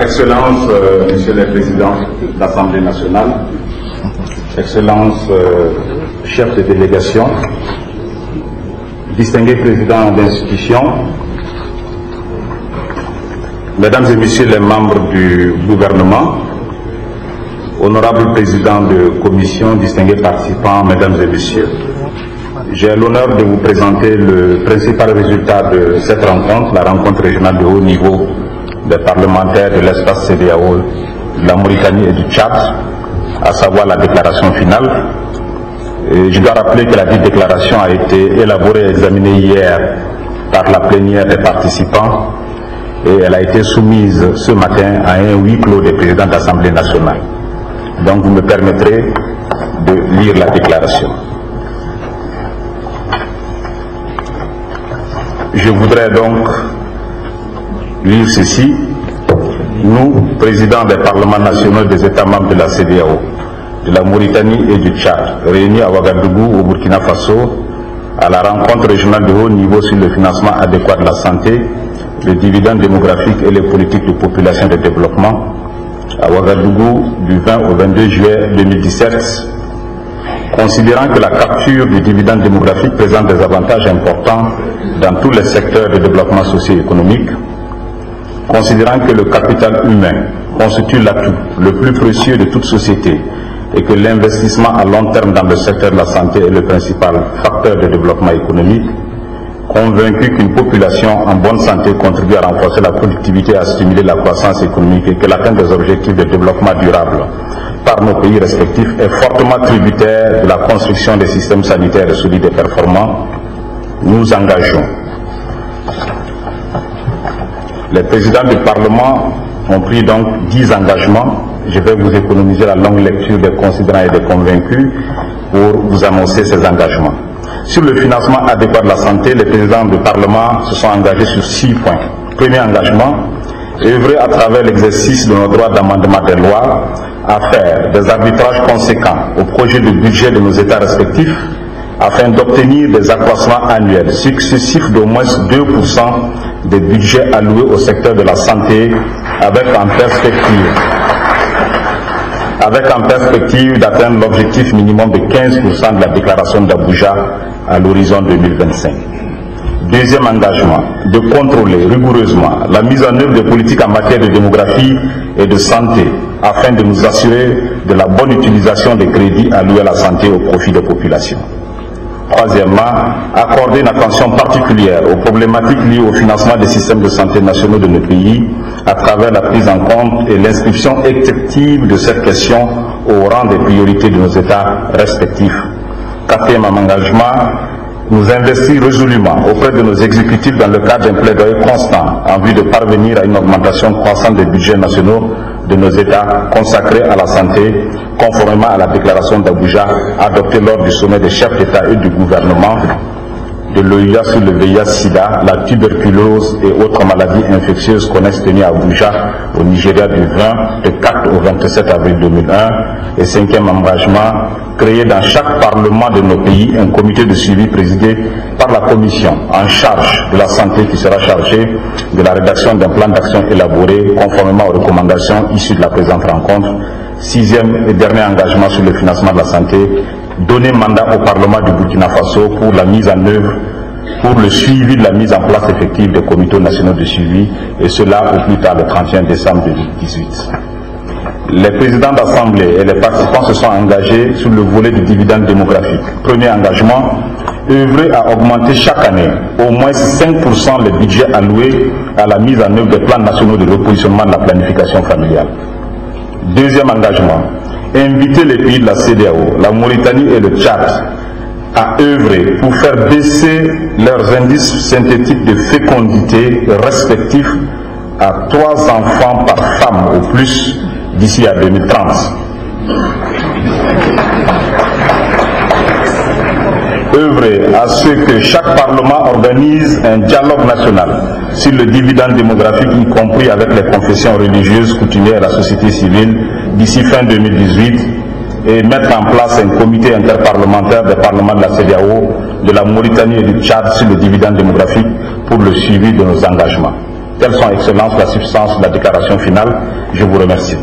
Excellences, Monsieur le Président de l'Assemblée nationale, Excellences, chefs de délégation, distingués présidents d'institutions, Mesdames et Messieurs les membres du gouvernement, honorables présidents de commission, distingués participants, Mesdames et Messieurs, j'ai l'honneur de vous présenter le principal résultat de cette rencontre, la rencontre régionale de haut niveau des parlementaires de l'espace CEDEAO, de la Mauritanie et du Tchad, à savoir la déclaration finale. Et je dois rappeler que la dite déclaration a été élaborée et examinée hier par la plénière des participants et elle a été soumise ce matin à un huis clos des présidents de l'Assemblée nationale. Donc vous me permettrez de lire la déclaration. Je voudrais donc lire ceci. Nous, présidents des parlements nationaux des États membres de la CEDEAO, de la Mauritanie et du Tchad, réunis à Ouagadougou, au Burkina Faso, à la rencontre régionale de haut niveau sur le financement adéquat de la santé, le dividende démographique et les politiques de population de développement, à Ouagadougou du 20 au 22 juillet 2017, considérant que la capture du dividende démographique présente des avantages importants dans tous les secteurs de développement socio-économique, considérant que le capital humain constitue l'atout le plus précieux de toute société et que l'investissement à long terme dans le secteur de la santé est le principal facteur de développement économique, convaincu qu'une population en bonne santé contribue à renforcer la productivité et à stimuler la croissance économique et que l'atteinte des objectifs de développement durable par nos pays respectifs est fortement tributaire de la construction des systèmes sanitaires solides et performants, nous engageons. Les présidents du Parlement ont pris donc 10 engagements. Je vais vous économiser la longue lecture des considérants et des convaincus pour vous annoncer ces engagements. Sur le financement adéquat de la santé, les présidents du Parlement se sont engagés sur 6 points. Premier engagement, œuvrer à travers l'exercice de nos droits d'amendement des lois à faire des arbitrages conséquents au projet de budget de nos États respectifs afin d'obtenir des accroissements annuels successifs d'au moins 2% des budgets alloués au secteur de la santé avec en perspective d'atteindre l'objectif minimum de 15% de la déclaration d'Abuja à l'horizon 2025. Deuxième engagement, de contrôler rigoureusement la mise en œuvre des politiques en matière de démographie et de santé afin de nous assurer de la bonne utilisation des crédits alloués à la santé au profit des populations. Troisièmement, accorder une attention particulière aux problématiques liées au financement des systèmes de santé nationaux de nos pays à travers la prise en compte et l'inscription effective de cette question au rang des priorités de nos États respectifs. Quatrième engagement, nous investir résolument auprès de nos exécutifs dans le cadre d'un plaidoyer constant en vue de parvenir à une augmentation croissante des budgets nationaux de nos États consacrés à la santé, conformément à la déclaration d'Abuja adoptée lors du sommet des chefs d'État et du gouvernement de l'OUA sur le VIH-Sida, la tuberculose et autres maladies infectieuses connexes tenues à Abuja, au Nigeria du 4 au 27 avril 2001. Et cinquième engagement, créer dans chaque parlement de nos pays un comité de suivi présidé par la commission en charge de la santé qui sera chargée de la rédaction d'un plan d'action élaboré conformément aux recommandations issues de la présente rencontre. Sixième et dernier engagement sur le financement de la santé, donner mandat au Parlement du Burkina Faso pour la mise en œuvre, pour le suivi de la mise en place effective des comités nationaux de suivi, et cela au plus tard le 31 décembre 2018. Les présidents d'Assemblée et les participants se sont engagés sur le volet du dividende démographique. Premier engagement, œuvrer à augmenter chaque année au moins 5% les budgets alloués à la mise en œuvre des plans nationaux de repositionnement de la planification familiale. Deuxième engagement, inviter les pays de la CEDEAO, la Mauritanie et le Tchad à œuvrer pour faire baisser leurs indices synthétiques de fécondité respectifs à 3 enfants par femme au plus d'ici à 2030. Œuvrer à ce que chaque Parlement organise un dialogue national sur le dividende démographique, y compris avec les confessions religieuses, coutumières et la société civile, d'ici fin 2018, et mettre en place un comité interparlementaire des parlements de la CEDEAO, de la Mauritanie et du Tchad sur le dividende démographique pour le suivi de nos engagements. Telles sont, Excellence, la substance de la déclaration finale. Je vous remercie.